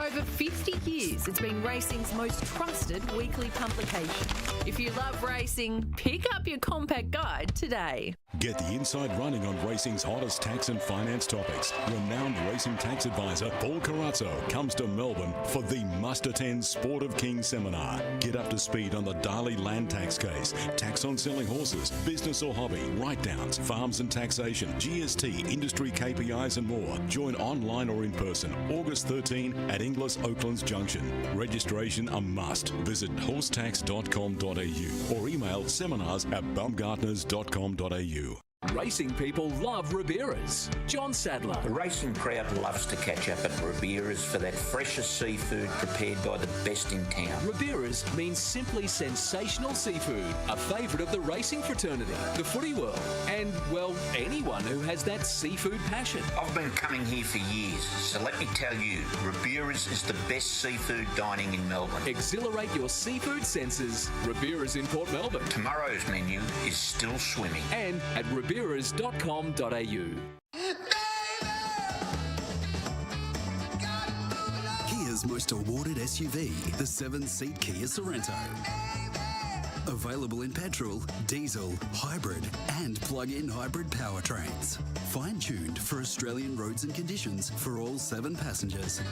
Over 50 years, it's been racing's most trusted weekly publication. If you love racing, pick up your compact guide today. Get the inside running on racing's hottest tax and finance topics. Renowned racing tax advisor Paul Carazzo comes to Melbourne for the must-attend Sport of Kings seminar. Get up to speed on the Darley land tax case, tax on selling horses, business or hobby, write-downs, farms and taxation, GST, industry KPIs and more. Join online or in person, August 13 at Inglis Oaklands Junction. Registration a must. Visit horsetax.com.au or email seminars@baumgartners.com.au. Racing people love Ribera's. John Sadler. The racing crowd loves to catch up at Ribera's for that freshest seafood prepared by the best in town. Ribera's means simply sensational seafood, a favourite of the racing fraternity, the footy world, and, well, anyone who has that seafood passion. I've been coming here for years, so let me tell you, Ribera's is the best seafood dining in Melbourne. Exhilarate your seafood senses. Ribera's in Port Melbourne. Tomorrow's menu is still swimming. And at riberas.com.au. Kia's most awarded SUV, the 7-seat Kia Sorento. Available in petrol, diesel, hybrid and plug-in hybrid powertrains. Fine-tuned for Australian roads and conditions for all 7 passengers.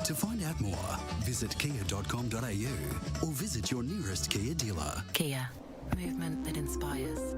To find out more, visit kia.com.au or visit your nearest Kia dealer. Kia. Movement that inspires.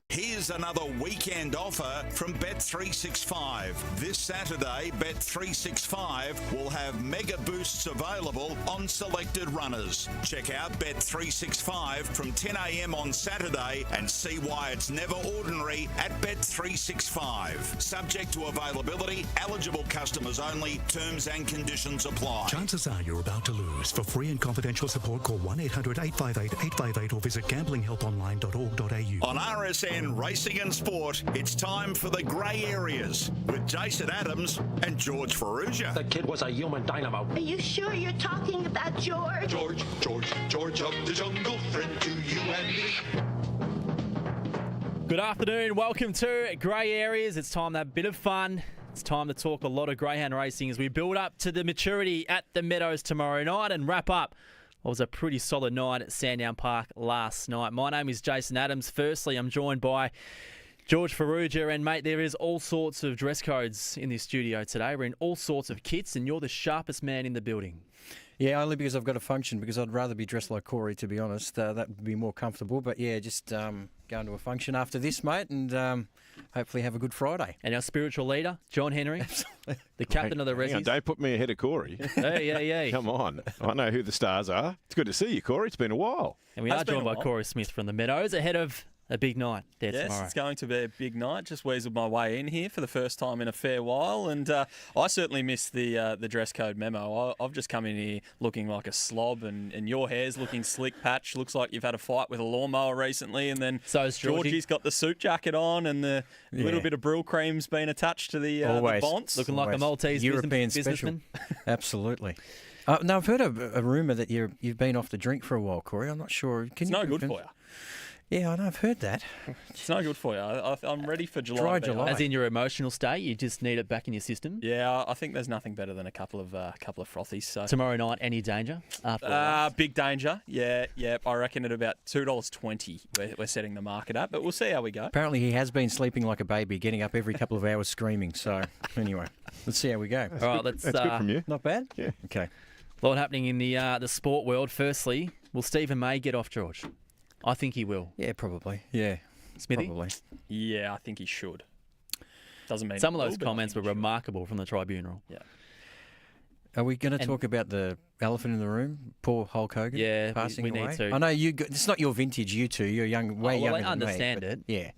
Here's another weekend offer from Bet365. This Saturday, Bet365 will have mega boosts available on selected runners. Check out Bet365 from 10 a.m. on Saturday and see why it's never ordinary at Bet365. Subject to availability, eligible customers only, terms and conditions apply. Chances are you're about to lose. For free and confidential support, call 1-800-858-858 or visit gamblinghelponline.org.au. On RSN Racing and Sport, it's time for the grey areas with Jason Adams and George Ferrugia. The kid was a human dynamo. Are you sure you're talking about George? George of the jungle, friend to you and me. Good afternoon. Welcome to Grey Areas. It's time to have a bit of fun. It's time to talk a lot of greyhound racing as we build up to the maturity at the Meadows tomorrow night and wrap up what was a pretty solid night at Sandown Park last night. My name is Jason Adams. Firstly, I'm joined by George Ferrugia, and mate, there is all sorts of dress codes in this studio today. We're in all sorts of kits, and you're the sharpest man in the building. Yeah, only because I've got a function, because I'd rather be dressed like Corey, to be honest. That would be more comfortable. But yeah, just going to a function after this, mate, and hopefully have a good Friday. And our spiritual leader, John Henry, the captain of the Resies. Don't put me ahead of Corey. Hey. Come on. I know who the stars are. It's good to see you, Corey. It's been a while. And we are joined by Corey Smith from the Meadows ahead of a big night there tomorrow. Yes, it's going to be a big night. Just weaseled my way in here for the first time in a fair while, and I certainly missed the dress code memo. I've just come in here looking like a slob, and your hair's looking slick, Patch. Looks like you've had a fight with a lawnmower recently, and then so's Georgie's got the suit jacket on, and the little bit of Brill cream's been attached to the bonds. Looking like a Maltese European businessman. Absolutely. Now, I've heard a rumour that you've been off the drink for a while, Corey. I'm not sure. It's no good for you. Yeah, I know. I've heard that. It's no good for you. I'm ready for July. Dry July. As in your emotional state, you just need it back in your system. Yeah, I think there's nothing better than a couple of frothies. So tomorrow night, any danger? Big danger. Yeah. I reckon at about $2.20 we're setting the market at, but we'll see how we go. Apparently, he has been sleeping like a baby, getting up every couple of hours screaming. So anyway, let's see how we go. All right, that's good from you. Not bad. Yeah. Okay. A lot happening in the sport world. Firstly, will Stephen May get off George? I think he will. Yeah, probably. Yeah. Smithy? Probably. Yeah, I think he should. Doesn't mean some of those comments were remarkable from the tribunal. Yeah. Are we going to talk about the elephant in the room? Poor Hulk Hogan passing we away? need to. I know it's not your vintage, you two. You're way younger than me. I understand it. Yeah.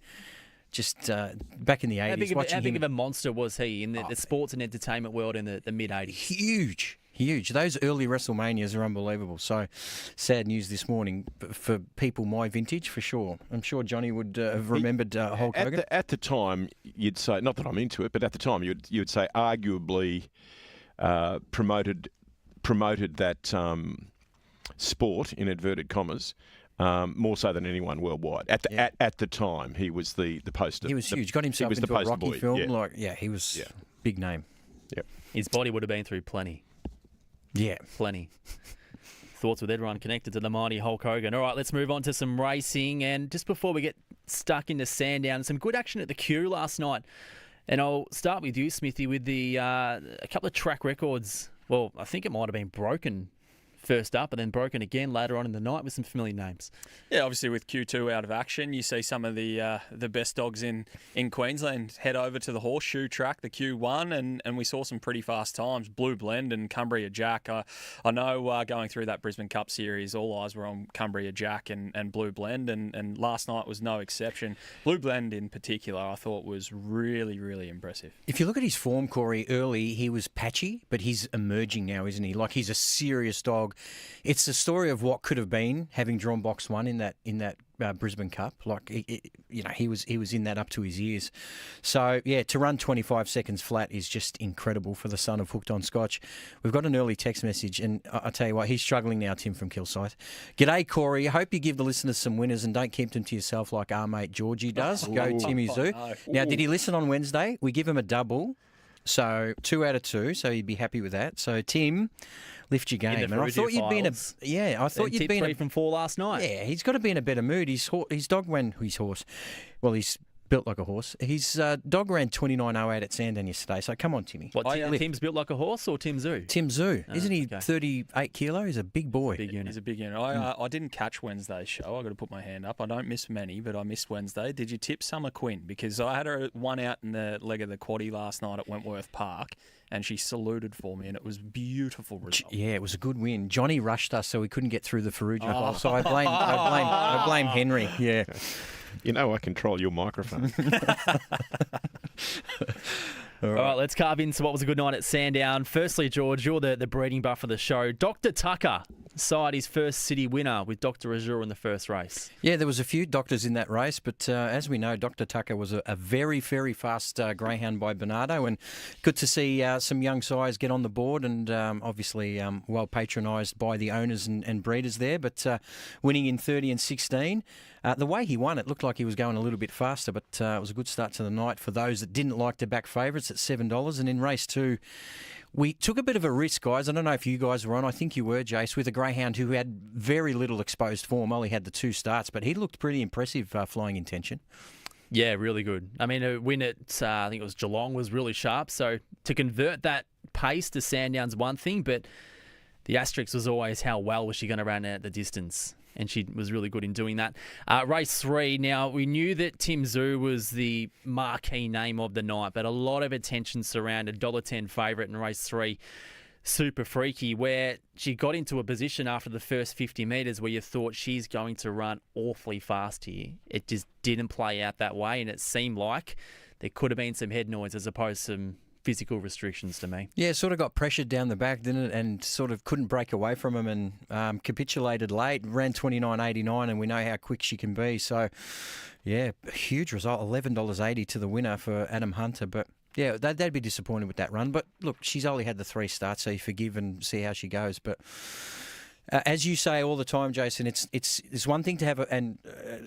Just back in the 80s. How big of a monster was he in the sports and entertainment world in the mid-80s? Huge. Those early WrestleManias are unbelievable. So, sad news this morning for people my vintage, for sure. I'm sure Johnny would have remembered Hulk Hogan. At the time, you'd say, not that I'm into it, but at the time you'd say arguably promoted that sport, in inverted commas, more so than anyone worldwide. At the time, he was the poster. He was huge. Got himself into a Rocky film. Yeah. He was big name. Yep. His body would have been through plenty. Yeah. Plenty. Thoughts with everyone connected to the mighty Hulk Hogan. All right, let's move on to some racing. And just before we get stuck into Sandown, some good action at the Q last night. And I'll start with you, Smithy, with the a couple of track records. Well, I think it might have been broken first up and then broken again later on in the night with some familiar names. Yeah, obviously with Q2 out of action, you see some of the best dogs in Queensland head over to the Horseshoe track, the Q1, and we saw some pretty fast times. Blue Blend and Cumbria Jack. I know going through that Brisbane Cup series, all eyes were on Cumbria Jack and Blue Blend, and last night was no exception. Blue Blend in particular, I thought was really, really impressive. If you look at his form, Corey, early he was patchy, but he's emerging now, isn't he? Like, he's a serious dog. It's the story of what could have been having drawn box one in that Brisbane Cup. Like, he was in that up to his ears. So yeah, to run 25 seconds flat is just incredible for the son of Hooked on Scotch. We've got an early text message, and I tell you what, he's struggling now. Tim from Kilsyth. G'day, Corey. I hope you give the listeners some winners and don't keep them to yourself like our mate Georgie does. Go Timmy Zoo. No. Now, did he listen on Wednesday? We give him a double. So 2 out of 2, so he'd be happy with that. So Tim, lift your game. And I thought you'd be in I thought you'd be 3 from 4 last night. Yeah, he's got to be in a better mood. His dog ran he's built like a horse. His dog ran 29.08 at Sandown yesterday. So come on, Timmy. What, Tim's built like a horse or Tim Zoo? Tim Zoo. Isn't he 38 kilo? He's a big boy. Big unit. He's a big unit. I didn't catch Wednesday's show. I got to put my hand up. I don't miss many, but I missed Wednesday. Did you tip Summer Quinn? Because I had her one out in the leg of the quaddie last night at Wentworth Park, and she saluted for me, and it was a beautiful result. Yeah, it was a good win. Johnny rushed us, so we couldn't get through the Faruja hole. So I blame Henry. Yeah. You know I control your microphone. All right, let's carve into what was a good night at Sandown. Firstly, George, you're the breeding buff of the show. Dr. Tucker side his first city winner with Dr. Azure in the first race. Yeah, there was a few doctors in that race, but as we know, Dr. Tucker was a very, very fast greyhound by Bernardo, and good to see some young sires get on the board, and obviously well patronised by the owners and breeders there, but winning in 30 and 16. The way he won, it looked like he was going a little bit faster, but it was a good start to the night for those that didn't like to back favourites at $7. And in race 2, we took a bit of a risk, guys. I don't know if you guys were on. I think you were, Jace, with a greyhound who had very little exposed form. Only had the 2 starts, but he looked pretty impressive flying intention. Yeah, really good. I mean, a win at, I think it was Geelong, was really sharp. So to convert that pace to Sandown's one thing, but the asterisk was always how well was she going to run at the distance. And she was really good in doing that. Race 3, now we knew that Tim Zoo was the marquee name of the night, but a lot of attention surrounded $1.10 favourite in race 3, Super Freaky, where she got into a position after the first 50 metres where you thought she's going to run awfully fast here. It just didn't play out that way, and it seemed like there could have been some head noise as opposed to some physical restrictions to me. Yeah, sort of got pressured down the back, didn't it? And sort of couldn't break away from him and capitulated late, ran 29.89, and we know how quick she can be. So, yeah, huge result, $11.80 to the winner for Adam Hunter. But, yeah, they'd be disappointed with that run. But, look, she's only had the 3 starts, so you forgive and see how she goes. But as you say all the time, Jason, it's one thing to have a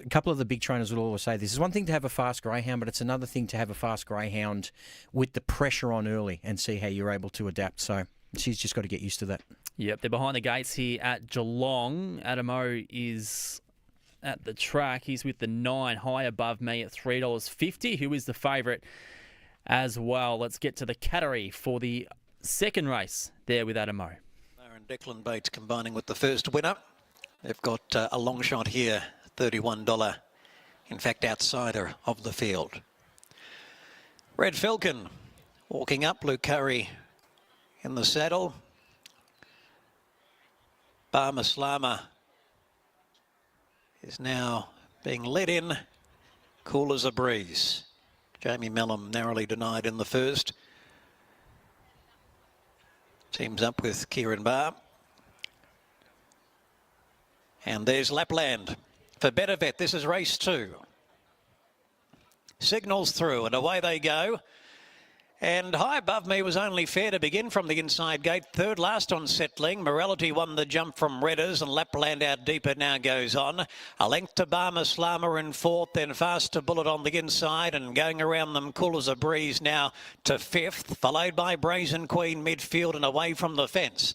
couple of the big trainers will always say this. It's one thing to have a fast greyhound, but it's another thing to have a fast greyhound with the pressure on early and see how you're able to adapt. So she's just got to get used to that. Yep, they're behind the gates here at Geelong. Adamo is at the track. He's with the 9 high above me at $3.50, who is the favourite as well. Let's get to the Cattery for the second race there with Adamo. Declan Bates combining with the first winner. They've got a long shot here, $31, in fact outsider of the field. Red Falcon walking up, Luke Curry in the saddle. Barma Slama is now being led in, cool as a breeze. Jamie Mellum narrowly denied in the first. Teams up with Kieran Barr. And there's Lapland for Better Vet. This is race 2. Signals through and away they go. And High Above Me was only fair to begin from the inside gate. Third last on Settling. Morality won the jump from Redders, and Lapland Out Deeper now goes on. A length to Barma Slama in fourth, then Faster Bullet on the inside, and going around them Cool as a Breeze now to fifth, followed by Brazen Queen midfield and away from the fence.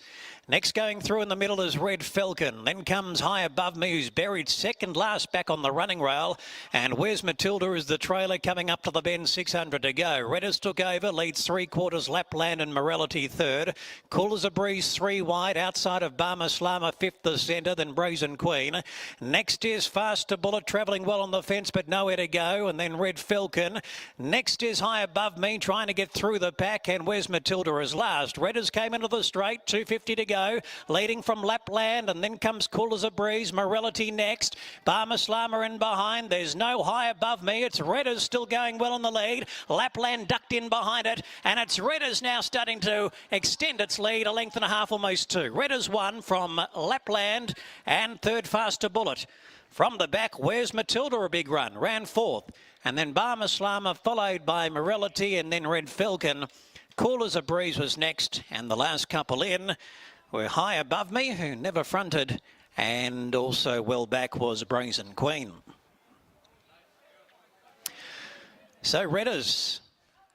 Next going through in the middle is Red Falcon. Then comes High Above Me, who's buried second last back on the running rail. And Where's Matilda is the trailer coming up to the bend, 600 to go. Redders took over, leads 3/4 Lapland and Morality third. Cool as a Breeze 3 wide, outside of Barma Slama fifth the centre, then Brazen Queen. Next is Faster Bullet, travelling well on the fence but nowhere to go, and then Red Falcon. Next is High Above Me, trying to get through the pack, and Where's Matilda is last. Redders came into the straight, 250 to go. Leading from Lapland, and then comes Cool as a Breeze. Morality next. Barma Slama in behind. There's no High Above Me. It's Redders still going well in the lead. Lapland ducked in behind it, and it's Redders now starting to extend its lead, a length and a half, almost two. Redders won from Lapland, and third Faster Bullet. From the back, Where's Matilda, a big run, ran fourth, and then Barma Slama followed by Morality, and then Red Falcon. Cool as a Breeze was next, and the last couple in were High Above Me, who never fronted, and also well back was Brazen Queen. So Redders,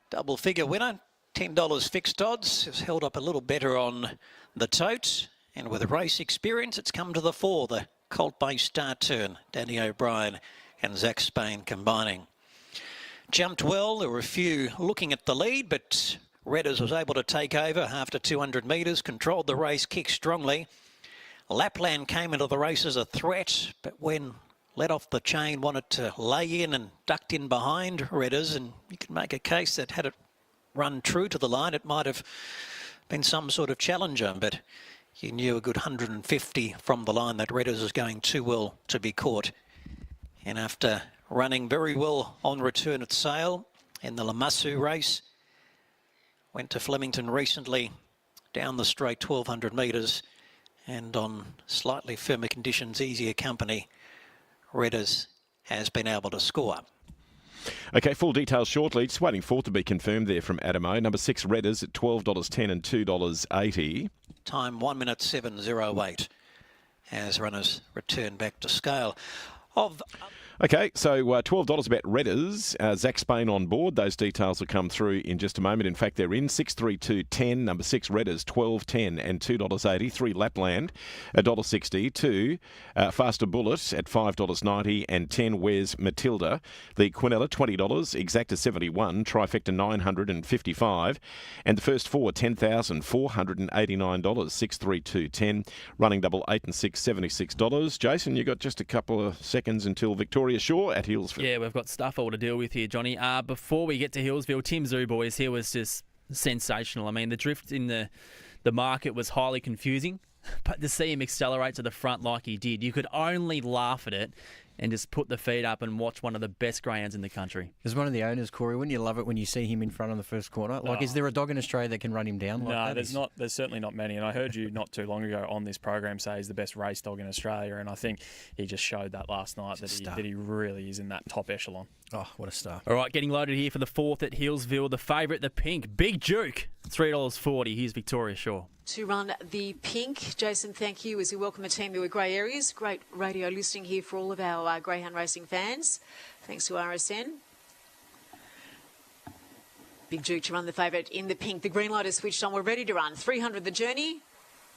double figure winner, $10 fixed odds, has held up a little better on the tote, and with race experience it's come to the fore, the colt-based Star Turn, Danny O'Brien and Zach Spain combining. Jumped well, there were a few looking at the lead, but Redders was able to take over after 200 metres, controlled the race, kicked strongly. Lapland came into the race as a threat, but when let off the chain, wanted to lay in and ducked in behind Redders, and you can make a case that had it run true to the line, it might have been some sort of challenger, but you knew a good 150 from the line that Redders was going too well to be caught. And after running very well on return at Sale in the Lamassu race, went to Flemington recently, down the straight 1,200 metres, and on slightly firmer conditions, easier company, Redders has been able to score. Okay, full details shortly. Just waiting for it to be confirmed there from Adamo. Number 6, Redders at $12.10 and $2.80. Time 1 minute 7:08 as runners return back to scale. Okay, so $12 about Redders. Zach Spain on board. Those details will come through in just a moment. In fact, they're in 632.10. Number 6 Redders $12.10 and $2.80. 3 Lapland $1.60. 2 Faster Bullet at $5.90 and 10 Where's Matilda. The Quinella $20. Exacta $71. Trifecta $955. And the first 4 $10,489. 632.10. Running double 8 and 6 $76. Jason, you got just a couple of seconds until Victoria Shore at Hillsville. Yeah, we've got stuff all to deal with here, Johnny. Before we get to Hillsville, Tim Zooboys here was just sensational. I mean, the drift in the market was highly confusing, but to see him accelerate to the front like he did, you could only laugh at it and just put the feet up and watch one of the best greyhounds in the country. As one of the owners, Corey, wouldn't you love it when you see him in front on the first corner? Like, is there a dog in Australia that can run him down like that? No, there's certainly not many. And I heard you not too long ago on this program say he's the best race dog in Australia, and I think he just showed that last night that he really is in that top echelon. Oh, what a star. All right, getting loaded here for the fourth at Hillsville. The favourite, the Pink, Big Duke, $3.40. Here's Victoria Shore. To run the Pink. Jason, thank you as we welcome a team who are grey areas. Great radio listening here for all of our greyhound racing fans. Thanks to RSN. Big Duke to run the favourite in the Pink. The green light is switched on. We're ready to run. 300 the journey.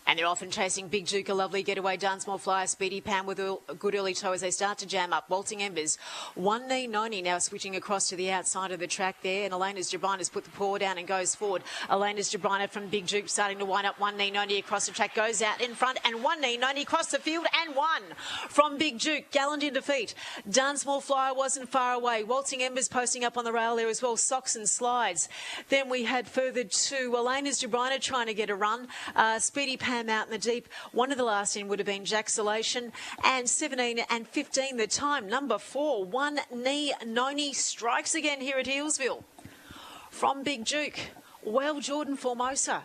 And they're often chasing Big Duke, a lovely getaway. Dunsmore Flyer, Speedy Pam with a good early toe as they start to jam up. Waltzing Embers, 1 knee 90 now switching across to the outside of the track there. And Elena's Jabrina's put the paw down and goes forward. Elena's Jabrina from Big Duke starting to wind up. 1 knee 90 across the track, goes out in front and 1 knee 90 across the field and 1 from Big Duke. Gallant in defeat. Dunsmore Flyer wasn't far away. Waltzing Embers posting up on the rail there as well. Socks and Slides. Then we had further to Elena's Jabrina trying to get a run. Speedy Pam out in the deep. One of the last in would have been Jacksolation, and 17 and 15 the time. Number 4, 1 knee 90 strikes again here at Hillsville. From Big Duke, well, Jordan Formosa.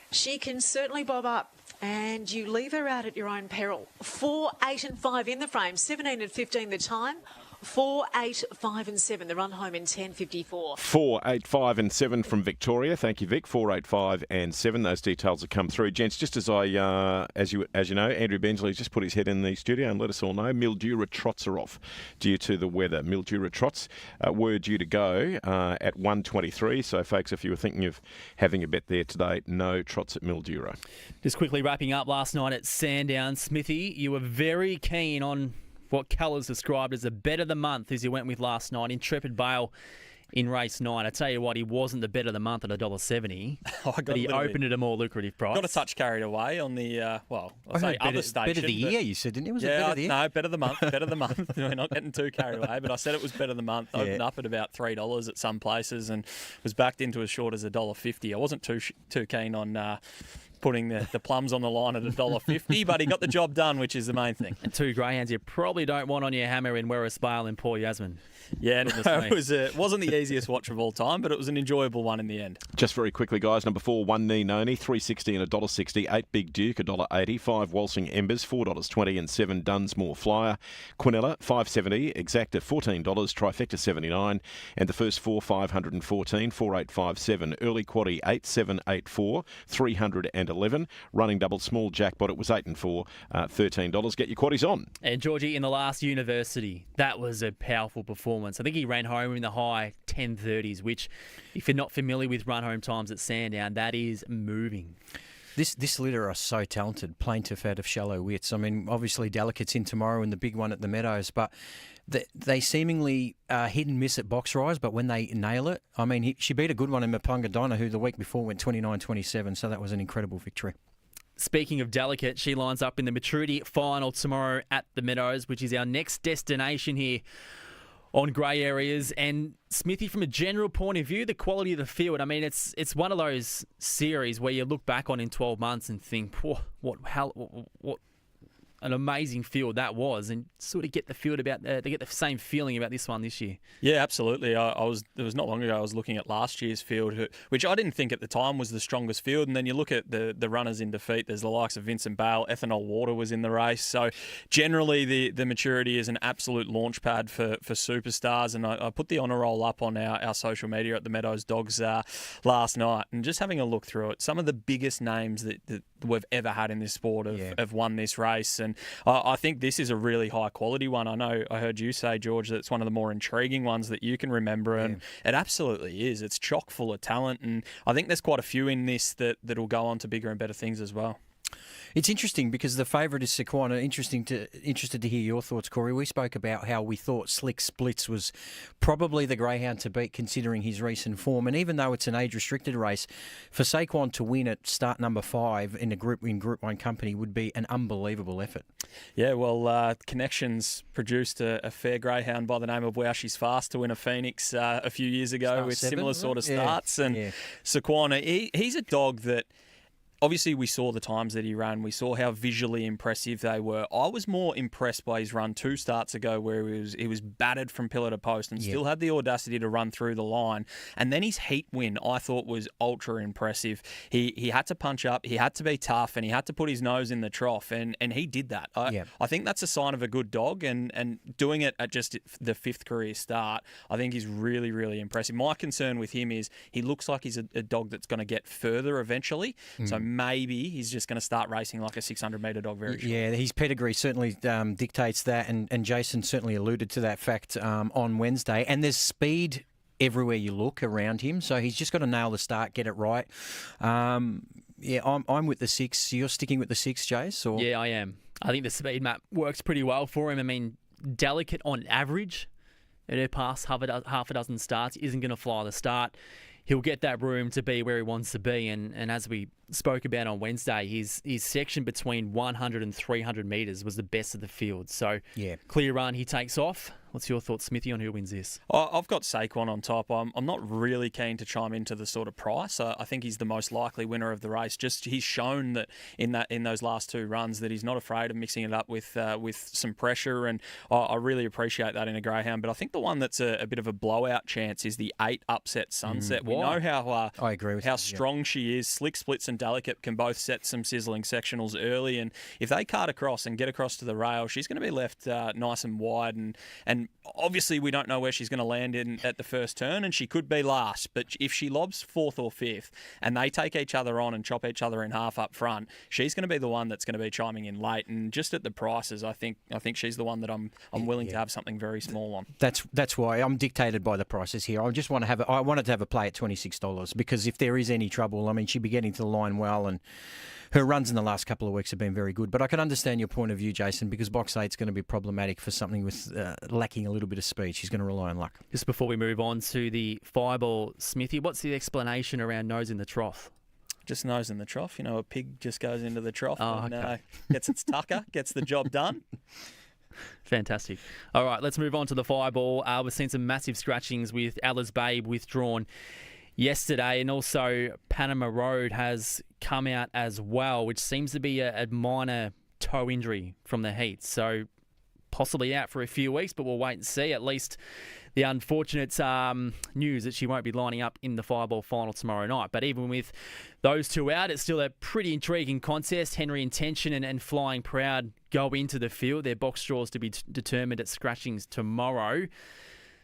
She can certainly bob up, and you leave her out at your own peril. 4, 8 and 5 in the frame, 17 and 15 the time. 4, 8, 5 and 7. The run home in 10.54. 4, 8, 5 and 7 from Victoria. Thank you, Vic. 4, 8, 5 and 7. Those details have come through. Gents, just as as you know, Andrew Bensley's just put his head in the studio and let us all know Mildura trots are off due to the weather. Mildura trots were due to go at 1:23. So, folks, if you were thinking of having a bet there today, no trots at Mildura. Just quickly wrapping up last night at Sandown. Smithy, you were very keen on what Callers described as a bet of the month as you went with last night. Intrepid Bale in race 9. I tell you what, he wasn't the bet of the month at $1.70, but he opened at a more lucrative price. Got a touch carried away on the, other station. Bet of the year, you said, didn't you? Was it bet of the year? No, bet of the month. Bet of the month. We're not getting too carried away, but I said it was bet of the month. Opened up at about $3 at some places and was backed into as short as $1.50. I wasn't too keen on putting the plums on the line at $1.50, but he got the job done, which is the main thing. And 2 greyhounds you probably don't want on your hammer in Werris Bale and Port Yasmin. Yeah, no, it wasn't the easiest watch of all time, but it was an enjoyable one in the end. Just very quickly, guys. Number 4, One Knee Noni, $3.60 and $1.60. 8 Big Duke, $1.80. 5 Walsing Embers, $4.20 and 7 Dunsmore Flyer. Quinella, $5.70. Exacta, $14. Trifecta, $79. And the first 4, $514. 4857. Early Quaddy, 8784. 311. Running double small jackpot. It was 8 and 4. $13. Get your quaddies on. And Georgie, in the last University, that was a powerful performance. I think he ran home in the high 10:30s, which, if you're not familiar with run home times at Sandown, that is moving. This litter are so talented, plaintiff out of Shallow Wits. I mean, obviously Delicate's in tomorrow and the big one at the Meadows, but they seemingly hit and miss at box rise, but when they nail it, I mean, she beat a good one in Mapunga Donna, who the week before went 29-27, so that was an incredible victory. Speaking of Delicate, she lines up in the Maturity final tomorrow at the Meadows, which is our next destination here on grey areas. And Smithy, from a general point of view, the quality of the field, I mean, it's one of those series where you look back on in 12 months and think, what an amazing field that was, and sort of get the field about they get the same feeling about this one this year. Yeah, absolutely. It was not long ago I was looking at last year's field, which I didn't think at the time was the strongest field, and then you look at the runners in defeat. There's the likes of Vincent Bale. Ethanol Water was in the race. So generally the Maturity is an absolute launch pad for superstars, and I put the honour roll up on our social media at the Meadows Dogs last night, and just having a look through it, some of the biggest names that we've ever had in this sport have won this race, and I think this is a really high quality one. I know I heard you say, George, that it's one of the more intriguing ones that you can remember, and it absolutely is. It's chock full of talent, and I think there's quite a few in this that'll go on to bigger and better things as well. It's interesting because the favourite is Sequana. Interested to hear your thoughts, Corey. We spoke about how we thought Slick Splits was probably the greyhound to beat considering his recent form. And even though it's an age-restricted race, for Saquon to win at start number 5 in Group 1 company would be an unbelievable effort. Yeah, well, Connections produced a fair greyhound by the name of Wow She's Fast to win a Phoenix a few years ago with similar sort of starts. And Sequana, he's a dog that... Obviously, we saw the times that he ran. We saw how visually impressive they were. I was more impressed by his run 2 starts ago where he was battered from pillar to post and still had the audacity to run through the line. And then his heat win, I thought, was ultra impressive. He had to punch up, he had to be tough, and he had to put his nose in the trough, and he did that. I think that's a sign of a good dog, and doing it at just the 5th career start, I think is really, really impressive. My concern with him is he looks like he's a dog that's going to get further eventually. So maybe he's just going to start racing like a 600-metre dog very short. Yeah, his pedigree certainly dictates that, and Jason certainly alluded to that fact on Wednesday. And there's speed everywhere you look around him, so he's just got to nail the start, get it right. I'm with the 6. You're sticking with the 6, Jace? Or? Yeah, I am. I think the speed map works pretty well for him. I mean, Delicate on average in her past half a dozen starts isn't going to fly the start. He'll get that room to be where he wants to be. And as we spoke about on Wednesday, his section between 100 and 300 metres was the best of the field. So clear run, he takes off. What's your thoughts, Smithy, on who wins this? I've got Saquon on top. I'm not really keen to chime into the sort of price. I think he's the most likely winner of the race. Just he's shown that in those last 2 runs that he's not afraid of mixing it up with some pressure, and I really appreciate that in a greyhound. But I think the one that's a bit of a blowout chance is the 8 Upset Sunset. We know how I agree with how strong she is. Slick Splits and Delicate can both set some sizzling sectionals early, and if they cart across and get across to the rail, she's going to be left nice and wide and And obviously we don't know where she's going to land in at the first turn, and she could be last. But if she lobs fourth or fifth and they take each other on and chop each other in half up front, she's going to be the one that's going to be chiming in late. And just at the prices, I think she's the one that I'm willing to have something very small on. That's why I'm dictated by the prices here. I just want to have I wanted to have a play at $26 because if there is any trouble, I mean, she'd be getting to the line well, and her runs in the last couple of weeks have been very good. But I can understand your point of view, Jason, because box 8's going to be problematic for something with lacking a little bit of speed. She's going to rely on luck. Just before we move on to the fireball, Smithy, what's the explanation around nose in the trough? Just nose in the trough. You know, a pig just goes into the trough and okay. Gets its tucker, gets the job done. Fantastic. All right, let's move on to the fireball. We've seen some massive scratchings with Allah's Babe withdrawn yesterday, and also Panama Road has come out as well, which seems to be a minor toe injury from the heat. So possibly out for a few weeks, but we'll wait and see. At least the unfortunate news that she won't be lining up in the fireball final tomorrow night. But even with those two out, it's still a pretty intriguing contest. Henry Intention and Flying Proud go into the field. Their box draws to be determined at scratchings tomorrow.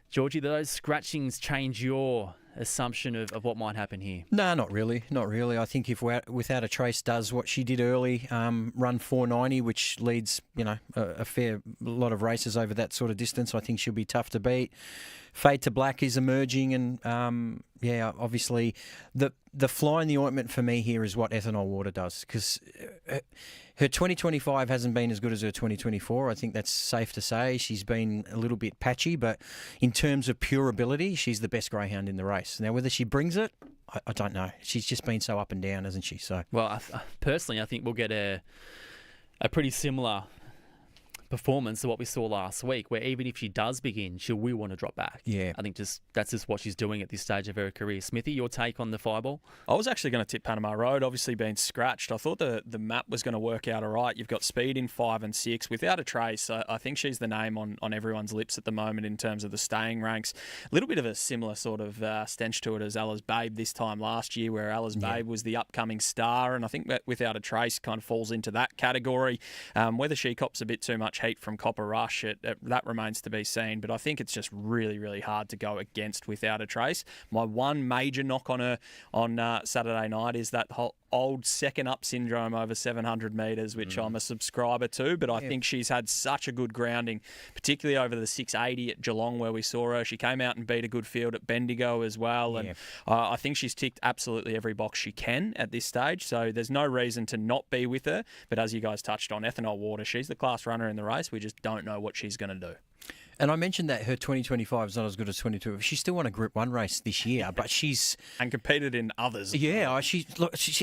Georgie, do those scratchings change your assumption of what might happen here? No, not really. Not really. I think if Without a Trace does what she did early, run 490, which leads, a fair lot of races over that sort of distance, I think she'll be tough to beat. Fade to Black is emerging, and obviously the fly in the ointment for me here is what Ethanol Water does, because her 2025 hasn't been as good as her 2024. I think that's safe to say. She's been a little bit patchy, but in terms of pure ability, she's the best greyhound in the race. Now, whether she brings it, I don't know. She's just been so up and down, hasn't she? So, well, personally, I think we'll get a pretty similar performance to what we saw last week, where even if she does begin, she will want to drop back. Yeah. I think that's just what she's doing at this stage of her career. Smithy, your take on the fireball? I was actually going to tip Panama Road, obviously being scratched. I thought the map was going to work out all right. You've got speed in 5 and 6 Without a Trace. I think she's the name on everyone's lips at the moment in terms of the staying ranks. A little bit of a similar sort of stench to it as Allah's Babe this time last year, where Allah's Babe was the upcoming star, and I think that Without a Trace kind of falls into that category. Whether she cops a bit too much heat from Copper Rush, that remains to be seen, but I think it's just really, really hard to go against Without a Trace. My one major knock on her on Saturday night is that whole old second up syndrome over 700 metres, which I'm a subscriber to, but I think she's had such a good grounding, particularly over the 680 at Geelong where we saw her. She came out and beat a good field at Bendigo as well, and I think she's ticked absolutely every box she can at this stage, so there's no reason to not be with her. But as you guys touched on, Ethanol Water, she's the class runner in the race. We just don't know what she's going to do. And I mentioned that her 2025 is not as good as 22. She still won a Group 1 race this year, but she's... and competed in others. Yeah,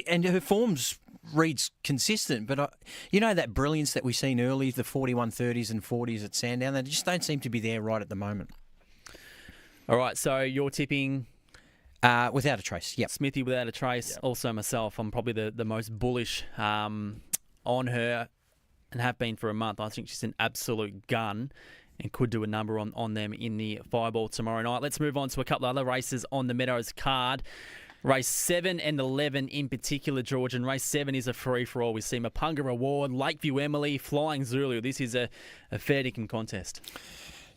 and her form's reads consistent, but that brilliance that we've seen early, the 41.30s and 40s at Sandown, they just don't seem to be there right at the moment. All right, so you're tipping... Without a Trace, yep. Smithy Without a Trace. Yep. Also myself, I'm probably the most bullish on her and have been for a month. I think she's an absolute gun and could do a number on them in the fireball tomorrow night. Let's move on to a couple of other races on the Meadows card. Race 7 and 11 in particular, George. And race 7 is a free-for-all. We see Mapunga Reward, Lakeview Emily, Flying Zulu. This is a fair dinkum contest.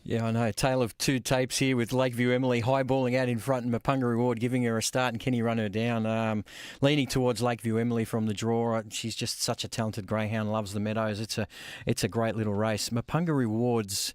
Yeah, I know. Tale of two tapes here with Lakeview Emily highballing out in front and Mapunga Reward giving her a start, and Kenny run her down. Leaning towards Lakeview Emily from the draw. She's just such a talented greyhound, loves the Meadows. It's a great little race. Mapunga Reward's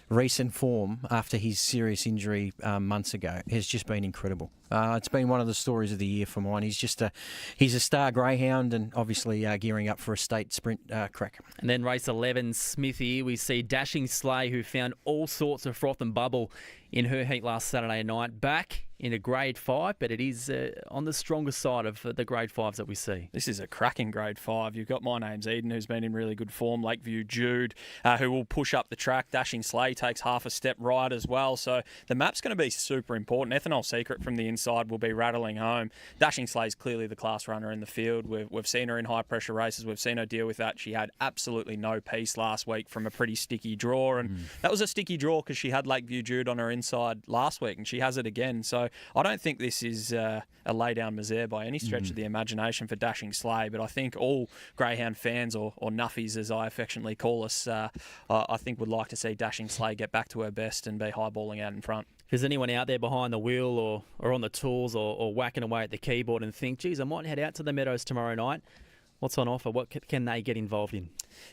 recent form after his serious injury months ago has just been incredible. It's been one of the stories of the year for mine. He's a star greyhound, and obviously gearing up for a state sprint crack. And then race 11, Smithy, we see Dashing Slay, who found all sorts of froth and bubble in her heat last Saturday night, back in a grade 5, but it is on the stronger side of the grade 5s that we see. This is a cracking grade 5. You've got My Name's Eden, who's been in really good form, Lakeview Jude, who will push up the track. Dashing Slay takes half a step right as well, so the map's going to be super important. Ethanol Secret from the inside will be rattling home. Dashing Slay's clearly the class runner in the field. We've seen her in high pressure races. We've seen her deal with that. She had absolutely no peace last week from a pretty sticky draw, and that was a sticky draw because she had Lakeview Jude on her inside last week, and she has it again. So I don't think this is a lay-down misere by any stretch of the imagination for Dashing Sleigh, but I think all greyhound fans, or nuffies as I affectionately call us, I think would like to see Dashing Sleigh get back to her best and be highballing out in front. If there's anyone out there behind the wheel or on the tools or whacking away at the keyboard and think, geez, I might head out to the Meadows tomorrow night, what's on offer? What can they get involved in?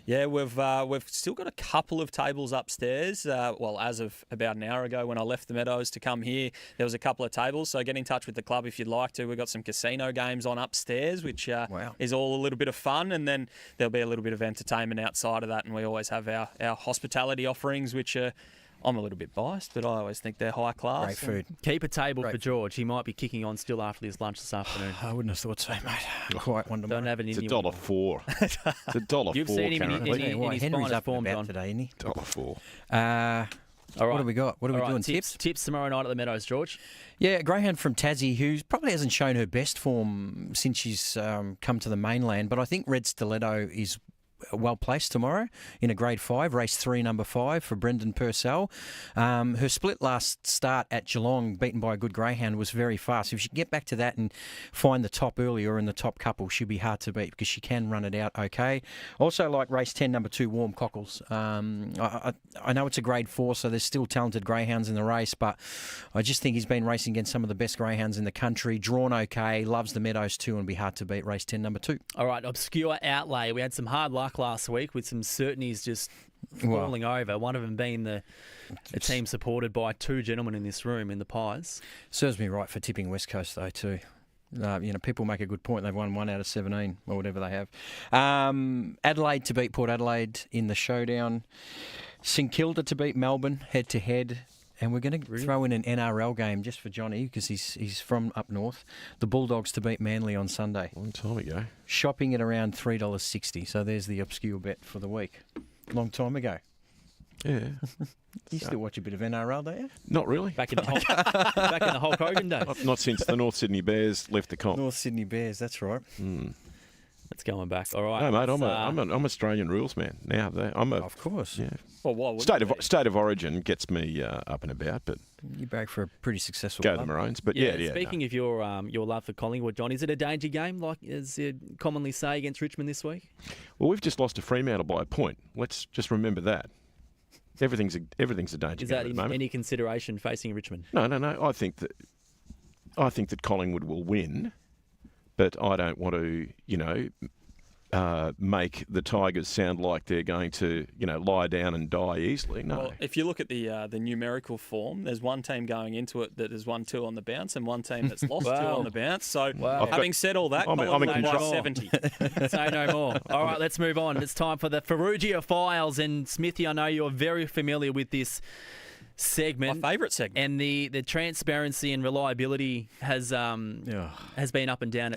Yeah, we've still got a couple of tables upstairs. Well, as of about an hour ago when I left the Meadows to come here, there was a couple of tables. So get in touch with the club if you'd like to. We've got some casino games on upstairs, which is all a little bit of fun. And then there'll be a little bit of entertainment outside of that. And we always have our hospitality offerings, which are... I'm a little bit biased, but I always think they're high class. Great food. Keep a table for George. He might be kicking on still after his lunch this afternoon. I wouldn't have thought so, mate. Quite one Don't have it in It's you. $1.04. It's $1.04. You've seen him in his Henry's finest up and form, about John. today, isn't he? $1.04. All right. What do we got? What are we All right, doing? Tips? Tips tomorrow night at the Meadows, George. Yeah, a greyhound from Tassie who probably hasn't shown her best form since she's come to the mainland, but I think Red Stiletto is well placed tomorrow in a grade 5, race 3, number 5 for Brendan Purcell. Her split last start at Geelong, beaten by a good greyhound, was very fast. If she can get back to that and find the top early or in the top couple, she'll be hard to beat because she can run it out okay. Also like race 10, number 2, Warm Cockles. I know it's a grade 4, so there's still talented greyhounds in the race, but I just think he's been racing against some of the best greyhounds in the country. Drawn okay, loves the Meadows too, and be hard to beat, race 10, number 2. All right, obscure outlay. We had some hard luck last week with some certainties just falling over. One of them being the team supported by 2 gentlemen in this room in the Pies. Serves me right for tipping West Coast though too. People make a good point. They've won 1 out of 17 or whatever they have. Adelaide to beat Port Adelaide in the showdown. St Kilda to beat Melbourne head to head. And we're going to throw in an NRL game just for Johnny because he's from up north. The Bulldogs to beat Manly on Sunday. Long time ago. Shopping at around $3.60. So there's the obscure bet for the week. Long time ago. Yeah. You still watch a bit of NRL, don't you? Not really. Back in the Hulk Hogan days. Not since the North Sydney Bears left the comp. North Sydney Bears, that's right. That's going back. All right. No, mate, I'm Australian rules man. Now, of course. Yeah. Well, why would State of origin gets me up and about, but you back for a pretty successful go club. the Maroons. But yeah. Speaking of your love for Collingwood, John, is it a danger game, like as you commonly say, against Richmond this week? Well, we've just lost to Fremantle by a point. Let's just remember that. Everything's a danger game Is that at the in moment. any consideration facing Richmond? No. I think that Collingwood will win, but I don't want to, make the Tigers sound like they're going to, lie down and die easily. No. Well, if you look at the numerical form, there's one team going into it that has won 2 on the bounce and one team that's lost 2 on the bounce. So having said all that, I'm in control. 70. Say no more. All right, let's move on. It's time for the Ferrugia Files. And Smithy, I know you're very familiar with this segment. My favourite segment. And the transparency and reliability has been up and down.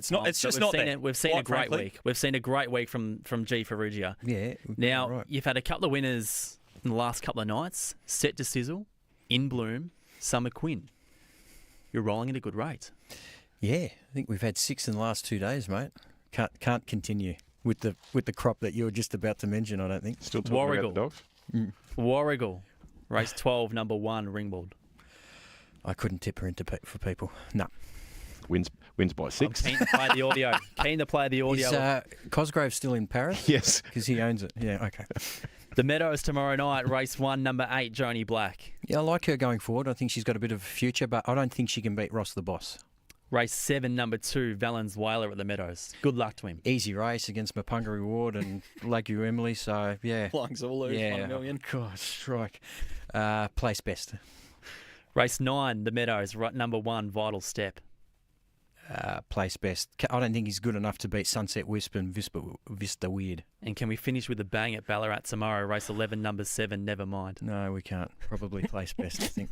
We've seen a great week. We've seen a great week from G Ferrugia. Yeah. Now, you've had a couple of winners in the last couple of nights. Set to Sizzle, In Bloom, Summer Quinn. You're rolling at a good rate. Yeah, I think we've had 6 in the last 2 days, mate. Can't continue with the crop that you were just about to mention, I don't think. Still talking about the dogs? Warrigal. Race 12, number 1, Ringwald. I couldn't tip her for people. No. Wins by 6. I'm keen to play the audio. Is Cosgrove still in Paris? Yes. Because he owns it. Yeah, okay. The Meadows tomorrow night, race 1, number 8, Joni Black. Yeah, I like her going forward. I think she's got a bit of a future, but I don't think she can beat Ross the Boss. Race 7, number 2, Valens Whaler at the Meadows. Good luck to him. Easy race against Mapunga Ward and Lakeview Emily, so yeah. Lungs all lose, 1 million. God, strike. Place best. Race 9, the Meadows, number 1, Vital Step. Place best. I don't think he's good enough to beat Sunset Wisp and Vista Weird. And can we finish with a bang at Ballarat tomorrow? Race 11, number 7, Nevermind. No, we can't. Probably place best, I think.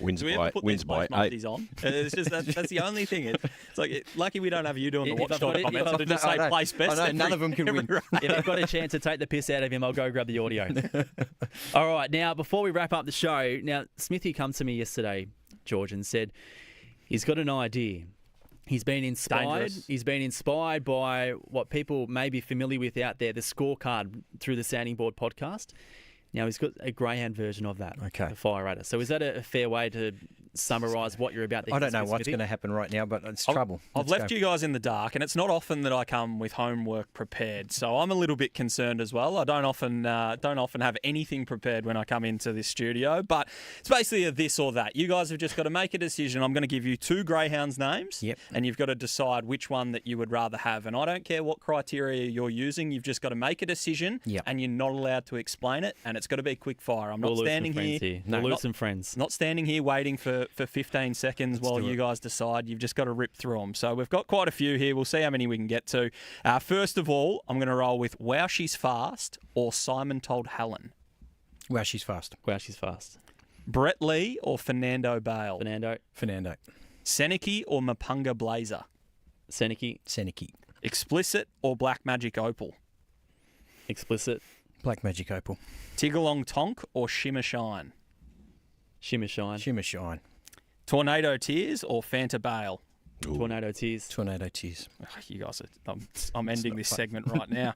Wins by 8. On? It's just that's the only thing. It's like lucky we don't have you doing the watchdog comments. To just say place best. I know, none of them can win. If I've got a chance to take the piss out of him, I'll go grab the audio. All right, now before we wrap up the show, Smithy comes to me yesterday, George, and said he's got an idea. He's been inspired. Dangerous. He's been inspired by what people may be familiar with out there, the scorecard through the Sounding Board podcast. Now he's got a greyhound version of that, okay, the Fire Raider. So is that a fair way to summarise what you're about to I don't know hit, what's Smithy? going to happen right now, but it's trouble. I've left you guys in the dark, and it's not often that I come with homework prepared, so I'm a little bit concerned as well. I don't often have anything prepared when I come into this studio, but it's basically a this or that. You guys have just got to make a decision. I'm going to give you 2 greyhounds' names, and you've got to decide which one that you would rather have. And I don't care what criteria you're using. You've just got to make a decision, and you're not allowed to explain it, and it's got to be quick fire. I'm not standing here. We'll lose some friends. Not standing here waiting for 15 seconds while you guys decide. You've just got to rip through them. So we've got quite a few here. We'll see how many we can get to. First of all, I'm going to roll with Wow, She's Fast or Simon Told Helen. Wow, she's fast. Wow, she's fast. Brett Lee or Fernando Bale. Fernando. Seneki or Mapunga Blazer. Seneki. Explicit or Black Magic Opal. Explicit. Black Magic Opal. Tigalong Tonk or Shimmer Shine. Shimmer Shine. Tornado Tears or Fanta Bale. Tornado Tears. Oh, you guys are, I'm ending this segment right now.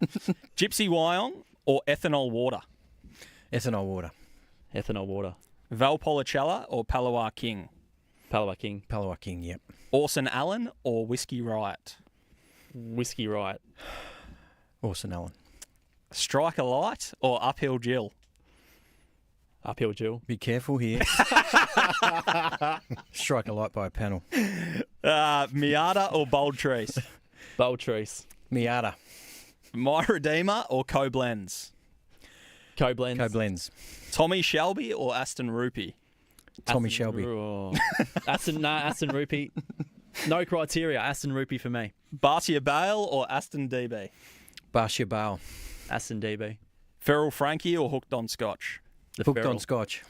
Gypsy Wyong or Ethanol Water. Ethanol Water. Valpolicella or Palawa King. Palawa King, yep. Orson Allen or Whiskey Riot. Orson Allen. Striker Light or Uphill Jill. Be careful here. Strike a light by a panel. Miata or Bold Trees. Miata. My Redeemer or Koblenz. Koblenz. Tommy Shelby or Aston Rupee. Tommy Shelby. Aston Rupee. No criteria. Aston Rupee for me. Bartia Bale or Aston DB. Bartia Bale. Aston DB. Feral Frankie or Hooked on Scotch. Hooked on Scotch.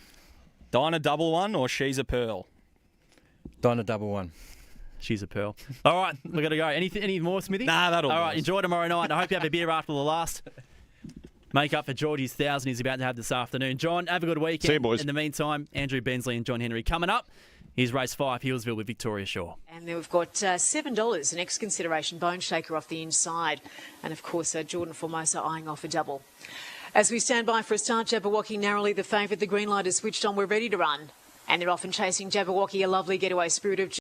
Dinah Double One or She's a Pearl. Dinah Double One. She's a pearl. All right, we've got to go. Any more, Smithy? Nah, that'll do. All right, enjoy tomorrow night. I hope you have a beer after the last. Make up for Georgie's 1,000 he's about to have this afternoon. John, have a good weekend. See you, boys. In the meantime, Andrew Bensley and John Henry coming up. Here's race 5, Hillsville with Victoria Shaw. And then we've got $7, an ex-consideration bone shaker off the inside. And, of course, Jordan Formosa eyeing off a double. As we stand by for a start, Jabberwocky narrowly the favourite. The green light is switched on. We're ready to run. And they're off and chasing Jabberwocky, a lovely getaway Spirit of